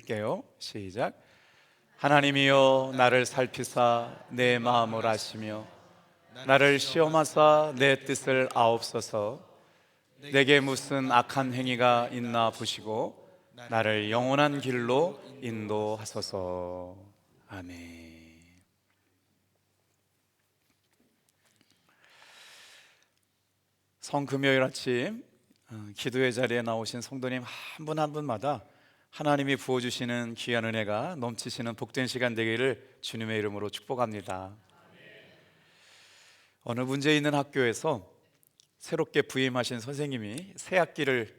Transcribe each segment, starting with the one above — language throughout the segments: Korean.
읽을게요. 시작. 하나님이여 나를 살피사 내 마음을 아시며 나를 시험하사 내 뜻을 아옵소서. 내게 무슨 악한 행위가 있나 보시고 나를 영원한 길로 인도하소서. 아멘. 성금요일 아침 기도의 자리에 나오신 성도님 한 분 한 분마다 하나님이 부어주시는 귀한 은혜가 넘치시는 복된 시간 되기를 주님의 이름으로 축복합니다. 어느 문제 있는 학교에서 새롭게 부임하신 선생님이 새 학기를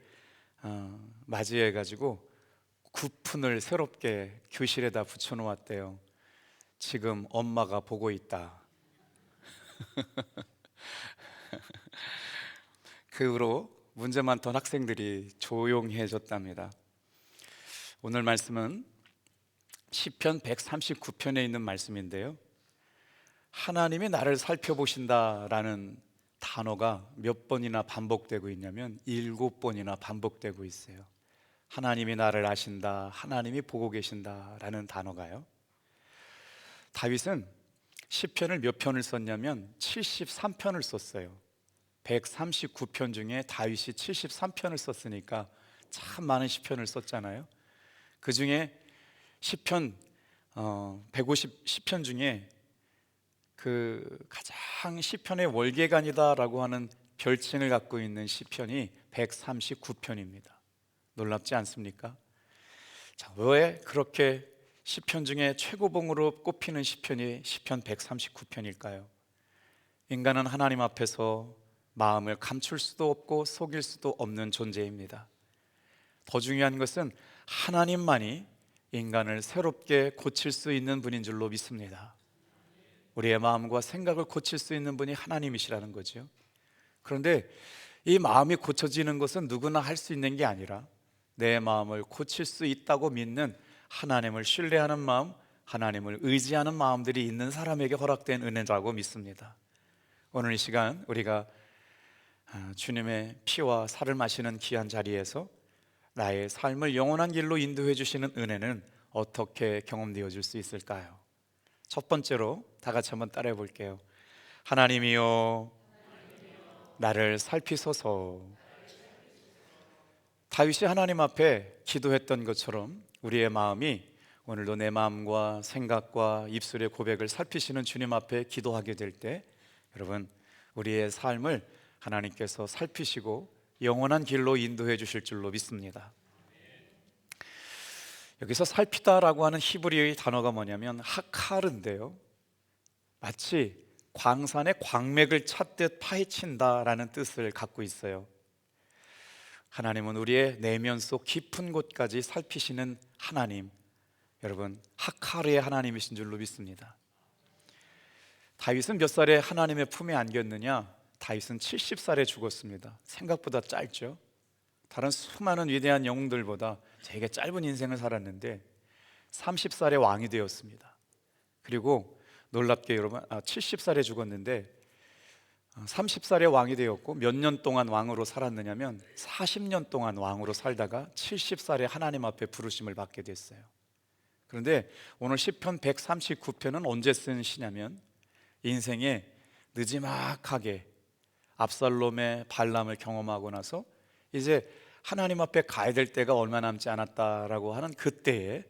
맞이해가지고 구푼을 새롭게 교실에다 붙여놓았대요. 지금 엄마가 보고 있다. 그 후로 문제 많던 학생들이 조용해졌답니다. 오늘 말씀은 시편 139편에 있는 말씀인데요, 하나님이 나를 살펴보신다라는 단어가 몇 번이나 반복되고 있냐면 7번이나 반복되고 있어요. 하나님이 나를 아신다, 하나님이 보고 계신다라는 단어가요. 다윗은 시편을 몇 편을 썼냐면 73편을 썼어요. 139편 중에 다윗이 73편을 썼으니까 참 많은 시편을 썼잖아요. 그 중에 시편 150시편 중에 그 가장 시편의 월계관이다라고 하는 별칭을 갖고 있는 시편이 139편입니다. 놀랍지 않습니까? 자, 왜 그렇게 시편 중에 최고봉으로 꼽히는 시편이 시편 139편일까요? 인간은 하나님 앞에서 마음을 감출 수도 없고 속일 수도 없는 존재입니다. 더 중요한 것은 하나님만이 인간을 새롭게 고칠 수 있는 분인 줄로 믿습니다. 우리의 마음과 생각을 고칠 수 있는 분이 하나님이시라는 거죠. 그런데 이 마음이 고쳐지는 것은 누구나 할 수 있는 게 아니라 내 마음을 고칠 수 있다고 믿는, 하나님을 신뢰하는 마음, 하나님을 의지하는 마음들이 있는 사람에게 허락된 은혜라고 믿습니다. 오늘 이 시간 우리가 주님의 피와 살을 마시는 귀한 자리에서 나의 삶을 영원한 길로 인도해 주시는 은혜는 어떻게 경험되어질 수 있을까요? 첫 번째로 다 같이 한번 따라해 볼게요. 하나님이여 나를 살피소서. 다윗이 하나님 앞에 기도했던 것처럼 우리의 마음이 오늘도 내 마음과 생각과 입술의 고백을 살피시는 주님 앞에 기도하게 될 때, 여러분, 우리의 삶을 하나님께서 살피시고 영원한 길로 인도해 주실 줄로 믿습니다. 여기서 살피다라고 하는 히브리어의 단어가 뭐냐면 하카르인데요, 마치 광산의 광맥을 찾듯 파헤친다라는 뜻을 갖고 있어요. 하나님은 우리의 내면 속 깊은 곳까지 살피시는 하나님, 여러분, 하카르의 하나님이신 줄로 믿습니다. 다윗은 몇 살에 하나님의 품에 안겼느냐? 다윗은 70살에 죽었습니다. 생각보다 짧죠. 다른 수많은 위대한 영웅들보다 되게 짧은 인생을 살았는데 30살에 왕이 되었습니다. 그리고 놀랍게 여러분, 70살에 죽었는데 30살에 왕이 되었고 몇 년 동안 왕으로 살았느냐면 40년 동안 왕으로 살다가 70살에 하나님 앞에 부르심을 받게 됐어요. 그런데 오늘 시편 139편은 언제 쓴 시냐면 인생에 느지막하게 압살롬의 반람을 경험하고 나서 이제 하나님 앞에 가야 될 때가 얼마 남지 않았다라고 하는 그때에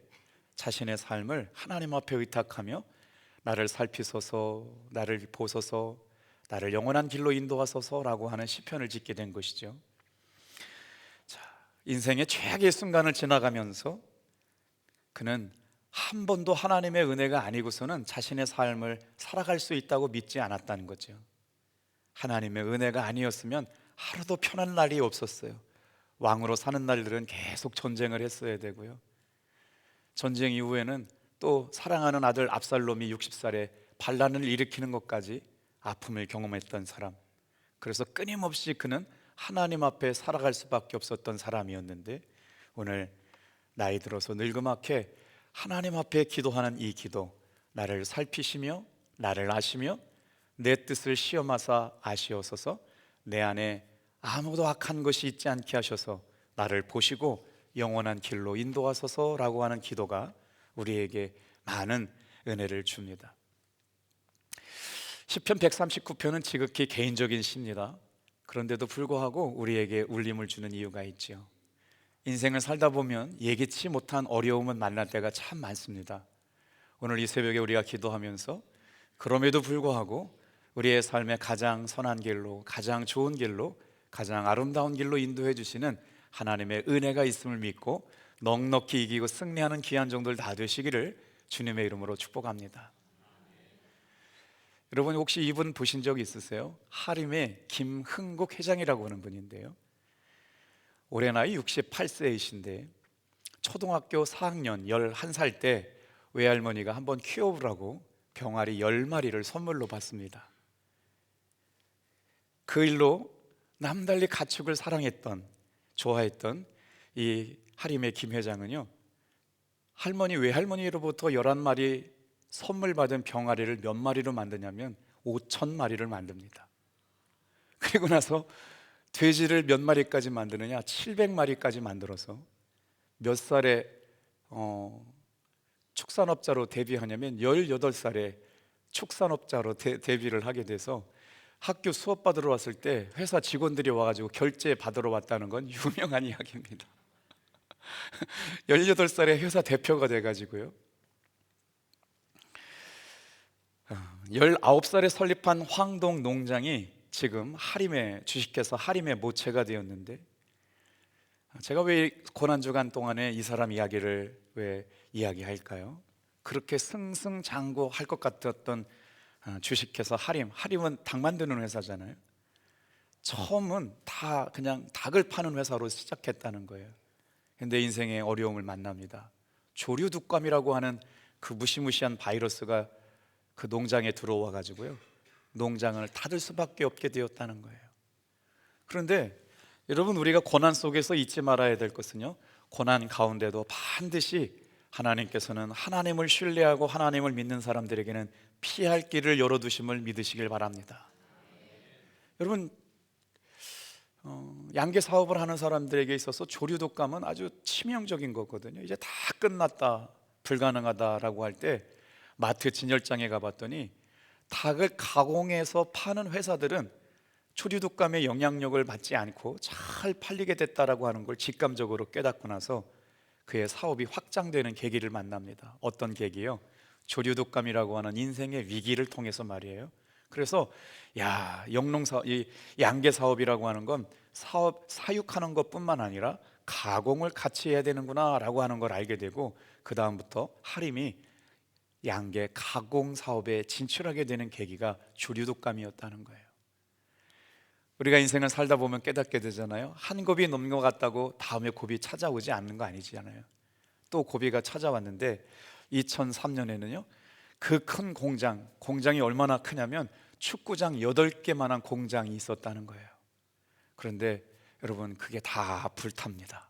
자신의 삶을 하나님 앞에 의탁하며 나를 살피소서, 나를 보소서, 나를 영원한 길로 인도하소서라고 하는 시편을 짓게 된 것이죠. 자, 인생의 최악의 순간을 지나가면서 그는 한 번도 하나님의 은혜가 아니고서는 자신의 삶을 살아갈 수 있다고 믿지 않았다는 거죠. 하나님의 은혜가 아니었으면 하루도 편한 날이 없었어요. 왕으로 사는 날들은 계속 전쟁을 했어야 되고요. 전쟁 이후에는 또 사랑하는 아들 압살롬이 60살에 반란을 일으키는 것까지 아픔을 경험했던 사람, 그래서 끊임없이 그는 하나님 앞에 살아갈 수밖에 없었던 사람이었는데 오늘 나이 들어서 늙음하게 하나님 앞에 기도하는 이 기도, 나를 살피시며 나를 아시며 내 뜻을 시험하사 아시옵소서, 내 안에 아무도 악한 것이 있지 않게 하셔서 나를 보시고 영원한 길로 인도하소서라고 하는 기도가 우리에게 많은 은혜를 줍니다. 시편 139편은 지극히 개인적인 시입니다. 그런데도 불구하고 우리에게 울림을 주는 이유가 있죠. 인생을 살다 보면 예기치 못한 어려움은 만날 때가 참 많습니다. 오늘 이 새벽에 우리가 기도하면서 그럼에도 불구하고 우리의 삶의 가장 선한 길로, 가장 좋은 길로, 가장 아름다운 길로 인도해 주시는 하나님의 은혜가 있음을 믿고 넉넉히 이기고 승리하는 귀한 종들 다 되시기를 주님의 이름으로 축복합니다. 여러분 혹시 이분 보신 적 있으세요? 하림의 김흥국 회장이라고 하는 분인데요, 올해 나이 68세이신데 초등학교 4학년 11살 때 외할머니가 한번 키워보라고 병아리 10마리를 선물로 받습니다. 그 일로 남달리 가축을 사랑했던, 좋아했던 이 하림의 김 회장은요, 할머니 외할머니로부터 11마리 선물 받은 병아리를 몇 마리로 만드냐면 5,000마리를 만듭니다. 그리고 나서 돼지를 몇 마리까지 만드느냐, 700마리까지 만들어서 몇 살에 축산업자로 데뷔하냐면 18살에 축산업자로 데뷔를 하게 돼서 학교 수업 받으러 왔을 때 회사 직원들이 와가지고 결제 받으러 왔다는 건 유명한 이야기입니다. 18살에 회사 대표가 돼가지고요, 19살에 설립한 황동 농장이 지금 하림의 주식회사 하림의 모체가 되었는데, 제가 왜 고난주간 동안에 이 사람 이야기를 왜 이야기할까요? 그렇게 승승장구할 것 같았던 주식회사 하림은 닭 만드는 회사잖아요. 처음은 다 그냥 닭을 파는 회사로 시작했다는 거예요. 근데 인생의 어려움을 만납니다. 조류독감이라고 하는 그 무시무시한 바이러스가 그 농장에 들어와 가지고요, 농장을 닫을 수밖에 없게 되었다는 거예요. 그런데 여러분, 우리가 고난 속에서 잊지 말아야 될 것은요, 고난 가운데도 반드시 하나님께서는 하나님을 신뢰하고 하나님을 믿는 사람들에게는 피할 길을 열어두심을 믿으시길 바랍니다. 여러분, 양계 사업을 하는 사람들에게 있어서 조류독감은 아주 치명적인 거거든요. 이제 다 끝났다, 불가능하다라고 할 때 마트 진열장에 가봤더니 닭을 가공해서 파는 회사들은 조류독감의 영향력을 받지 않고 잘 팔리게 됐다라고 하는 걸 직감적으로 깨닫고 나서 그의 사업이 확장되는 계기를 만납니다. 어떤 계기요? 조류독감이라고 하는 인생의 위기를 통해서 말이에요. 그래서 이 양계 사업이라고 하는 건 사육하는 것뿐만 아니라 가공을 같이 해야 되는구나라고 하는 걸 알게 되고, 그 다음부터 하림이 양계 가공 사업에 진출하게 되는 계기가 조류독감이었다는 거예요. 우리가 인생을 살다 보면 깨닫게 되잖아요. 한 고비 넘는 것 같다고 다음에 고비 찾아오지 않는 거 아니잖아요. 또 고비가 찾아왔는데 2003년에는요 그 큰 공장이 얼마나 크냐면 축구장 8개만한 공장이 있었다는 거예요. 그런데 여러분, 그게 다 불탑니다.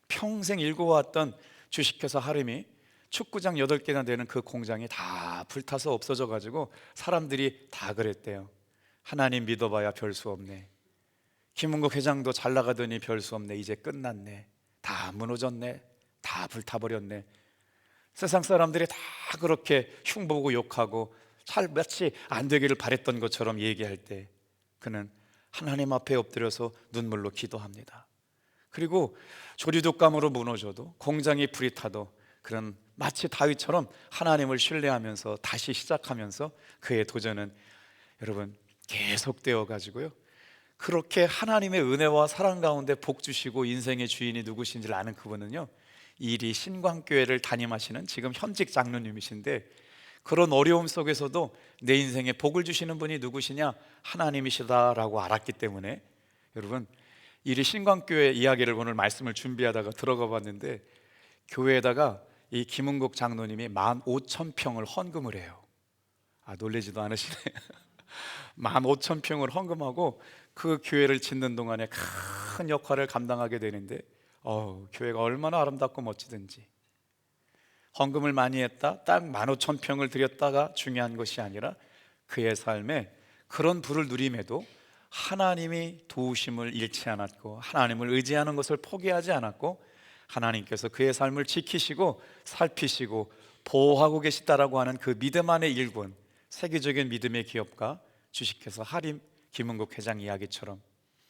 평생 일궈왔던 주식회사 하림이 축구장 8개나 되는 그 공장이 다 불타서 없어져 가지고 사람들이 다 그랬대요. 하나님 믿어봐야 별 수 없네. 김은국 회장도 잘 나가더니 별 수 없네. 이제 끝났네. 다 무너졌네. 다 불타버렸네. 세상 사람들이 다 그렇게 흉보고 욕하고 잘 마치 안 되기를 바랬던 것처럼 얘기할 때 그는 하나님 앞에 엎드려서 눈물로 기도합니다. 그리고 조류독감으로 무너져도, 공장이 불이 타도 그런 마치 다윗처럼 하나님을 신뢰하면서 다시 시작하면서 그의 도전은 여러분 계속되어 가지고요, 그렇게 하나님의 은혜와 사랑 가운데 복 주시고 인생의 주인이 누구신지를 아는 그분은요, 이리 신광교회를 담임하시는 지금 현직 장로님이신데, 그런 어려움 속에서도 내 인생에 복을 주시는 분이 누구시냐? 하나님이시다라고 알았기 때문에 여러분, 이리 신광교회 이야기를 오늘 말씀을 준비하다가 들어가 봤는데, 교회에다가 이 김은국 장로님이 15,000평을 헌금을 해요. 놀라지도 않으시네. 15,000평을 헌금하고 그 교회를 짓는 동안에 큰 역할을 감당하게 되는데, 교회가 얼마나 아름답고 멋지든지. 헌금을 많이 했다, 딱 15,000평을 드렸다가 중요한 것이 아니라 그의 삶에 그런 부를 누림에도 하나님이 도우심을 잃지 않았고 하나님을 의지하는 것을 포기하지 않았고 하나님께서 그의 삶을 지키시고 살피시고 보호하고 계시다라고 하는 그 믿음 안의 일군, 세계적인 믿음의 기업가 주식회사 하림 김은국 회장 이야기처럼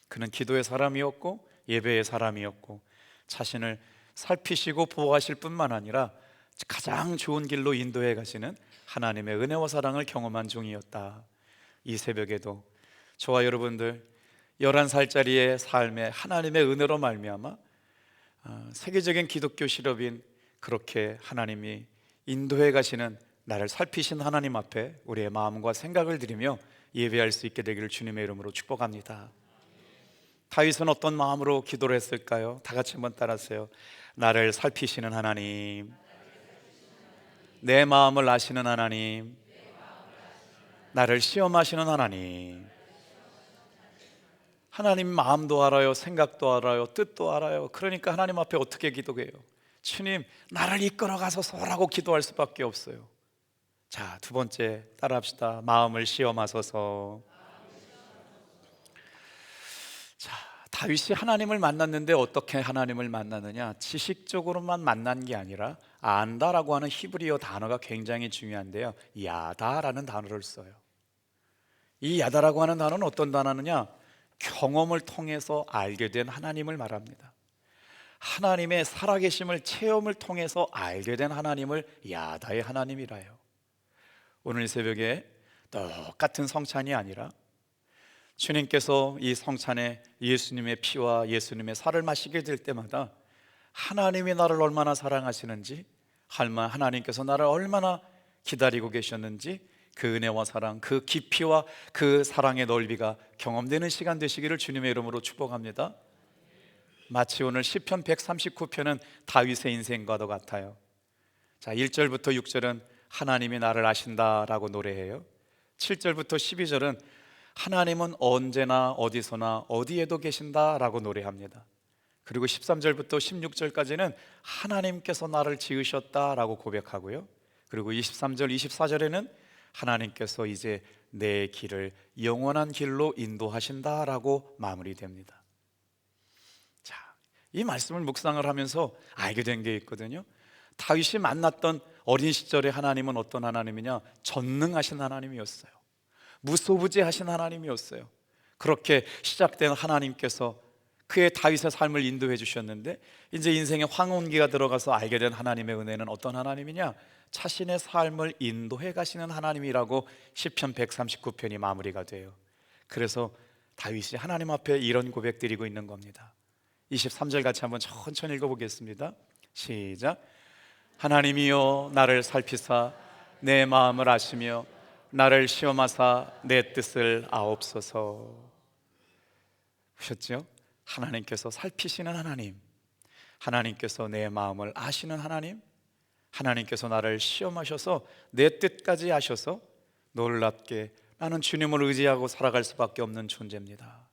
그는 기도의 사람이었고 예배의 사람이었고 자신을 살피시고 보호하실 뿐만 아니라 가장 좋은 길로 인도해 가시는 하나님의 은혜와 사랑을 경험한 종이었다. 이 새벽에도 저와 여러분들 11살짜리의 삶에 하나님의 은혜로 말미암아 세계적인 기독교 실업인 그렇게 하나님이 인도해 가시는 나를 살피신 하나님 앞에 우리의 마음과 생각을 드리며 예배할 수 있게 되기를 주님의 이름으로 축복합니다. 다윗은 어떤 마음으로 기도를 했을까요? 다 같이 한번 따라하세요. 나를 살피시는 하나님, 내 마음을 아시는 하나님, 나를 시험하시는 하나님. 하나님 마음도 알아요, 생각도 알아요, 뜻도 알아요. 그러니까 하나님 앞에 어떻게 기도해요? 주님, 나를 이끌어 가소서라고 기도할 수밖에 없어요. 자, 두 번째 따라합시다. 마음을 시험하소서. 자, 다윗이 하나님을 만났는데 어떻게 하나님을 만나느냐? 지식적으로만 만난 게 아니라 안다라고 하는 히브리어 단어가 굉장히 중요한데요, 야다라는 단어를 써요. 이 야다라고 하는 단어는 어떤 단어느냐? 경험을 통해서 알게 된 하나님을 말합니다. 하나님의 살아계심을 체험을 통해서 알게 된 하나님을 야다의 하나님이라 해요. 오늘 새벽에 똑같은 성찬이 아니라 주님께서 이 성찬에 예수님의 피와 예수님의 살을 마시게 될 때마다 하나님이 나를 얼마나 사랑하시는지, 하나님께서 나를 얼마나 기다리고 계셨는지, 그 은혜와 사랑, 그 깊이와 그 사랑의 넓이가 경험되는 시간 되시기를 주님의 이름으로 축복합니다. 마치 오늘 시편 139편은 다윗의 인생과도 같아요. 자, 1절부터 6절은 하나님이 나를 아신다라고 노래해요. 7절부터 12절은 하나님은 언제나 어디서나 어디에도 계신다라고 노래합니다. 그리고 13절부터 16절까지는 하나님께서 나를 지으셨다라고 고백하고요. 그리고 23절, 24절에는 하나님께서 이제 내 길을 영원한 길로 인도하신다라고 마무리됩니다. 자, 이 말씀을 묵상을 하면서 알게 된 게 있거든요. 다윗이 만났던 어린 시절의 하나님은 어떤 하나님이냐? 전능하신 하나님이었어요. 무소부지하신 하나님이었어요. 그렇게 시작된 하나님께서 그의 다윗의 삶을 인도해 주셨는데, 이제 인생의 황혼기가 들어가서 알게 된 하나님의 은혜는 어떤 하나님이냐? 자신의 삶을 인도해 가시는 하나님이라고 시편 139편이 마무리가 돼요. 그래서 다윗이 하나님 앞에 이런 고백 드리고 있는 겁니다. 23절 같이 한번 천천히 읽어보겠습니다. 시작. 하나님이여 나를 살피사 내 마음을 아시며 나를 시험하사 내 뜻을 아옵소서. 보셨죠? 하나님께서 살피시는 하나님, 하나님께서 내 마음을 아시는 하나님, 하나님께서 나를 시험하셔서 내 뜻까지 아셔서 놀랍게 나는 주님을 의지하고 살아갈 수밖에 없는 존재입니다.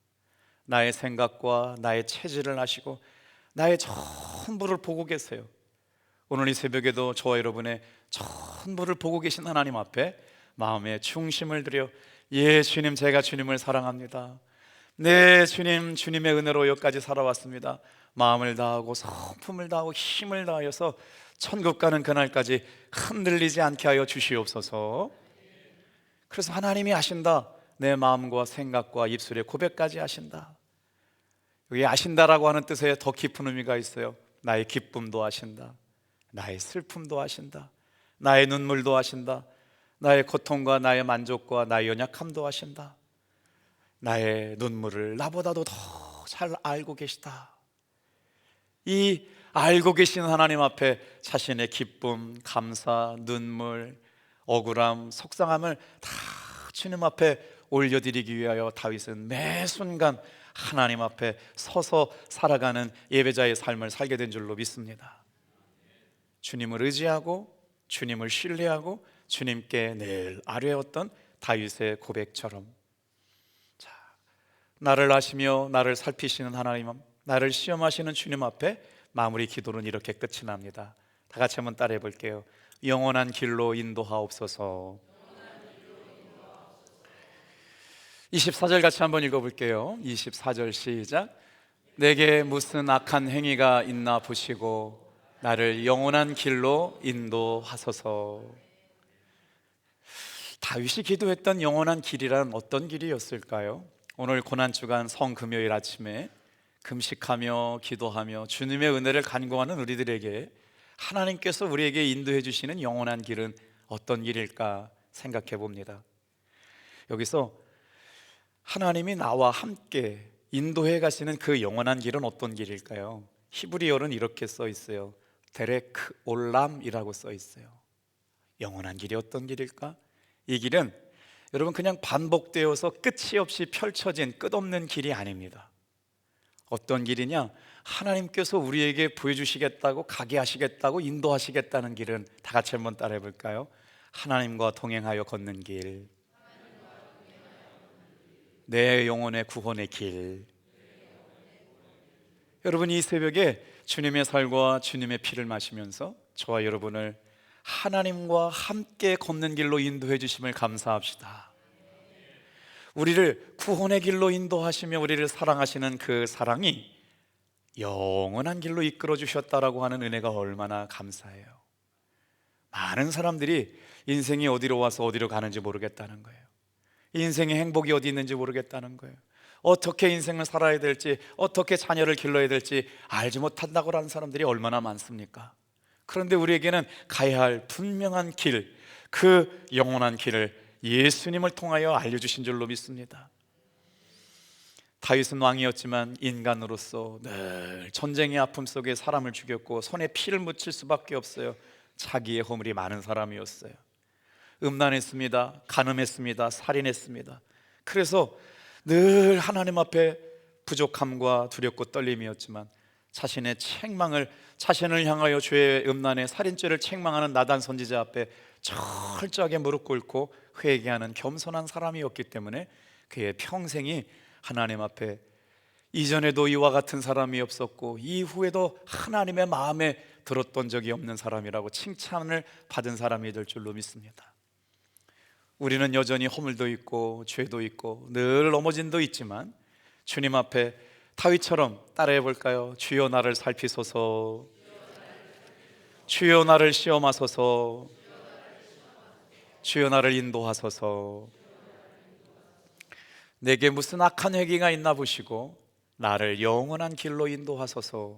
나의 생각과 나의 체질을 아시고 나의 전부를 보고 계세요. 오늘 이 새벽에도 저와 여러분의 전부를 보고 계신 하나님 앞에 마음의 중심을 들여, 예 주님, 제가 주님을 사랑합니다. 네 주님, 주님의 은혜로 여기까지 살아왔습니다. 마음을 다하고 성품을 다하고 힘을 다하여서 천국 가는 그날까지 흔들리지 않게 하여 주시옵소서. 그래서 하나님이 아신다, 내 마음과 생각과 입술의 고백까지 아신다. 여기 아신다라고 하는 뜻에 더 깊은 의미가 있어요. 나의 기쁨도 아신다, 나의 슬픔도 아신다, 나의 눈물도 아신다, 나의 고통과 나의 만족과 나의 연약함도 아신다. 나의 눈물을 나보다도 더 잘 알고 계시다. 이 알고 계신 하나님 앞에 자신의 기쁨, 감사, 눈물, 억울함, 속상함을 다 주님 앞에 올려드리기 위하여 다윗은 매 순간 하나님 앞에 서서 살아가는 예배자의 삶을 살게 된 줄로 믿습니다. 주님을 의지하고 주님을 신뢰하고 주님께 늘 아뢰었던 다윗의 고백처럼, 자, 나를 아시며 나를 살피시는 하나님, 나를 시험하시는 주님 앞에 마무리 기도는 이렇게 끝이 납니다. 다 같이 한번 따라해 볼게요. 영원한 길로 인도하옵소서. 24절 같이 한번 읽어볼게요. 24절 시작. 내게 무슨 악한 행위가 있나 보시고 나를 영원한 길로 인도하소서. 다윗이 기도했던 영원한 길이란 어떤 길이었을까요? 오늘 고난주간 성금요일 아침에 금식하며 기도하며 주님의 은혜를 간구하는 우리들에게 하나님께서 우리에게 인도해 주시는 영원한 길은 어떤 길일까 생각해 봅니다. 여기서 하나님이 나와 함께 인도해 가시는 그 영원한 길은 어떤 길일까요? 히브리어는 이렇게 써 있어요. 데레크 올람이라고 써 있어요. 영원한 길이 어떤 길일까? 이 길은 여러분 그냥 반복되어서 끝이 없이 펼쳐진 끝없는 길이 아닙니다. 어떤 길이냐? 하나님께서 우리에게 보여주시겠다고, 가게 하시겠다고, 인도하시겠다는 길은 다 같이 한번 따라해 볼까요? 하나님과 동행하여 걷는 길, 내 영혼의 구원의 길. 여러분, 이 새벽에 주님의 살과 주님의 피를 마시면서 저와 여러분을 하나님과 함께 걷는 길로 인도해 주심을 감사합시다. 우리를 구원의 길로 인도하시며 우리를 사랑하시는 그 사랑이 영원한 길로 이끌어 주셨다라고 하는 은혜가 얼마나 감사해요. 많은 사람들이 인생이 어디로 와서 어디로 가는지 모르겠다는 거예요. 인생의 행복이 어디 있는지 모르겠다는 거예요. 어떻게 인생을 살아야 될지, 어떻게 자녀를 길러야 될지 알지 못한다고 하는 사람들이 얼마나 많습니까? 그런데 우리에게는 가야 할 분명한 길, 그 영원한 길을 예수님을 통하여 알려주신 줄로 믿습니다. 다윗은 왕이었지만 인간으로서 늘 전쟁의 아픔 속에 사람을 죽였고 손에 피를 묻힐 수밖에 없어요. 자기의 허물이 많은 사람이었어요. 음란했습니다. 간음했습니다. 살인했습니다. 그래서 늘 하나님 앞에 부족함과 두렵고 떨림이었지만 자신의 책망을, 자신을 향하여 죄의 음란의 살인죄를 책망하는 나단 선지자 앞에 철저하게 무릎 꿇고 회개하는 겸손한 사람이었기 때문에 그의 평생이 하나님 앞에 이전에도 이와 같은 사람이 없었고 이후에도 하나님의 마음에 들었던 적이 없는 사람이라고 칭찬을 받은 사람이 될 줄로 믿습니다. 우리는 여전히 허물도 있고 죄도 있고 늘 넘어짐도 있지만 주님 앞에 다윗처럼 따라해 볼까요? 주여 나를 살피소서, 주여 나를 시험하소서, 주여 나를 인도하소서. 내게 무슨 악한 행위가 있나 보시고 나를 영원한 길로 인도하소서.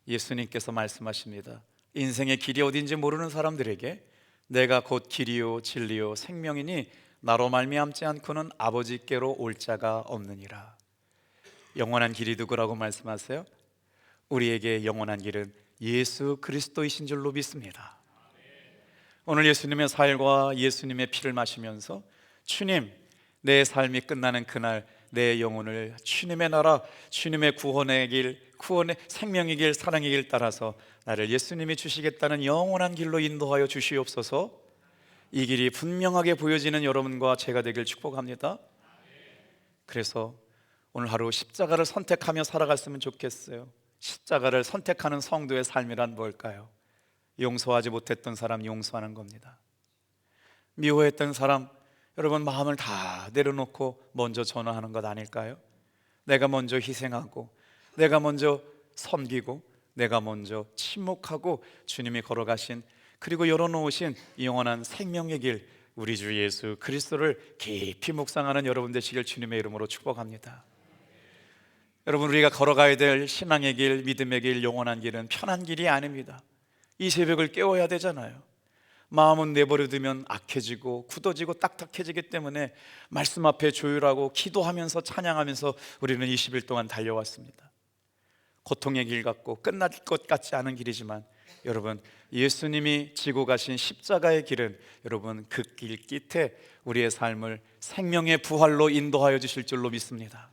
예수님께서 말씀하십니다. 인생의 길이 어딘지 모르는 사람들에게 내가 곧 길이요 진리요 생명이니 나로 말미암지 않고는 아버지께로 올 자가 없느니라. 영원한 길이 누구라고 말씀하세요? 우리에게 영원한 길은 예수 그리스도이신 줄로 믿습니다. 오늘 예수님의 살과 예수님의 피를 마시면서 주님, 내 삶이 끝나는 그날 내 영혼을 주님의 나라, 주님의 구원의 길, 구원의 생명의 길, 사랑의 길 따라서 나를 예수님이 주시겠다는 영원한 길로 인도하여 주시옵소서. 이 길이 분명하게 보여지는 여러분과 제가 되길 축복합니다. 그래서 오늘 하루 십자가를 선택하며 살아갔으면 좋겠어요. 십자가를 선택하는 성도의 삶이란 뭘까요? 용서하지 못했던 사람 용서하는 겁니다. 미워했던 사람, 여러분 마음을 다 내려놓고 먼저 전화하는 것 아닐까요? 내가 먼저 희생하고 내가 먼저 섬기고 내가 먼저 침묵하고 주님이 걸어가신, 그리고 열어놓으신 영원한 생명의 길, 우리 주 예수 그리스도를 깊이 묵상하는 여러분 되시길 주님의 이름으로 축복합니다. 여러분, 우리가 걸어가야 될 신앙의 길, 믿음의 길, 영원한 길은 편한 길이 아닙니다. 이 새벽을 깨워야 되잖아요. 마음은 내버려두면 악해지고 굳어지고 딱딱해지기 때문에 말씀 앞에 조율하고 기도하면서 찬양하면서 우리는 20일 동안 달려왔습니다. 고통의 길 같고 끝날 것 같지 않은 길이지만 여러분, 예수님이 지고 가신 십자가의 길은 여러분 그 길 끝에 우리의 삶을 생명의 부활로 인도하여 주실 줄로 믿습니다.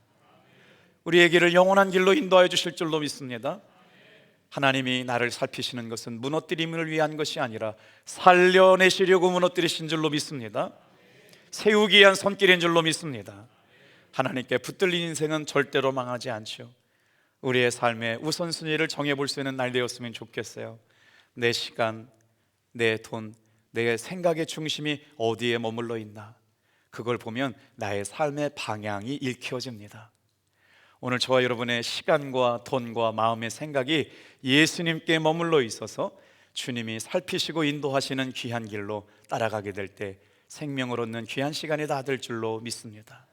우리의 길을 영원한 길로 인도하여 주실 줄로 믿습니다. 하나님이 나를 살피시는 것은 무너뜨림을 위한 것이 아니라 살려내시려고 무너뜨리신 줄로 믿습니다. 세우기 위한 손길인 줄로 믿습니다. 하나님께 붙들린 인생은 절대로 망하지 않죠. 우리의 삶의 우선순위를 정해볼 수 있는 날 되었으면 좋겠어요. 내 시간, 내 돈, 내 생각의 중심이 어디에 머물러 있나, 그걸 보면 나의 삶의 방향이 읽혀집니다. 오늘 저와 여러분의 시간과 돈과 마음의 생각이 예수님께 머물러 있어서 주님이 살피시고 인도하시는 귀한 길로 따라가게 될 때 생명을 얻는 귀한 시간이 다 될 줄로 믿습니다.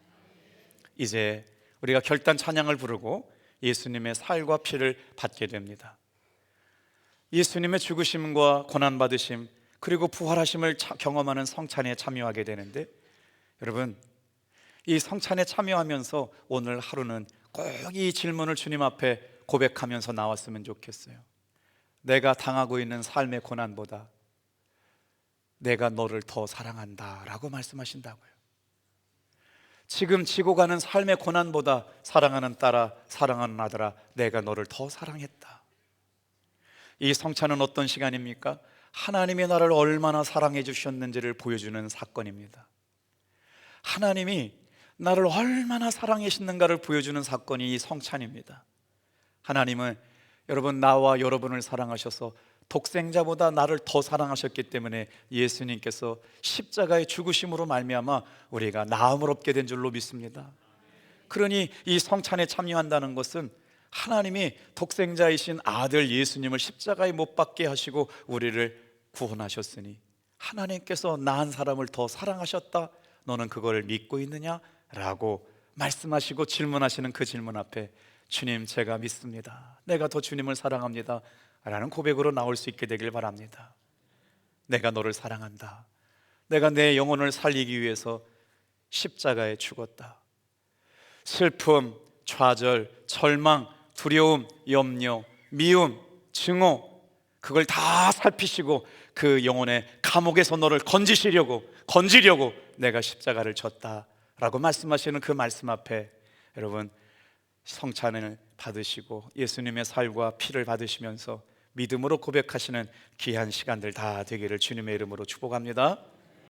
이제 우리가 결단 찬양을 부르고 예수님의 살과 피를 받게 됩니다. 예수님의 죽으심과 고난받으심 그리고 부활하심을 경험하는 성찬에 참여하게 되는데, 여러분, 이 성찬에 참여하면서 오늘 하루는 꼭 이 질문을 주님 앞에 고백하면서 나왔으면 좋겠어요. 내가 당하고 있는 삶의 고난보다 내가 너를 더 사랑한다 라고 말씀하신다고요. 지금 지고 가는 삶의 고난보다 사랑하는 딸아, 사랑하는 아들아, 내가 너를 더 사랑했다. 이 성찬은 어떤 시간입니까? 하나님이 나를 얼마나 사랑해 주셨는지를 보여주는 사건입니다. 하나님이 나를 얼마나 사랑해 주시는가를 보여주는 사건이 이 성찬입니다. 하나님은 여러분, 나와 여러분을 사랑하셔서 독생자보다 나를 더 사랑하셨기 때문에 예수님께서 십자가의 죽으심으로 말미암아 우리가 나음을 얻게 된 줄로 믿습니다. 그러니 이 성찬에 참여한다는 것은 하나님이 독생자이신 아들 예수님을 십자가에 못 박게 하시고 우리를 구원하셨으니 하나님께서 나 한 사람을 더 사랑하셨다, 너는 그걸 믿고 있느냐? 라고 말씀하시고 질문하시는 그 질문 앞에 주님, 제가 믿습니다, 내가 더 주님을 사랑합니다 라는 고백으로 나올 수 있게 되길 바랍니다. 내가 너를 사랑한다. 내가 내 영혼을 살리기 위해서 십자가에 죽었다. 슬픔, 좌절, 절망, 두려움, 염려, 미움, 증오, 그걸 다 살피시고 그 영혼의 감옥에서 너를 건지려고 내가 십자가를 졌다 라고 말씀하시는 그 말씀 앞에 여러분, 성찬을 받으시고 예수님의 살과 피를 받으시면서 믿음으로 고백하시는 귀한 시간들 다 되기를 주님의 이름으로 축복합니다.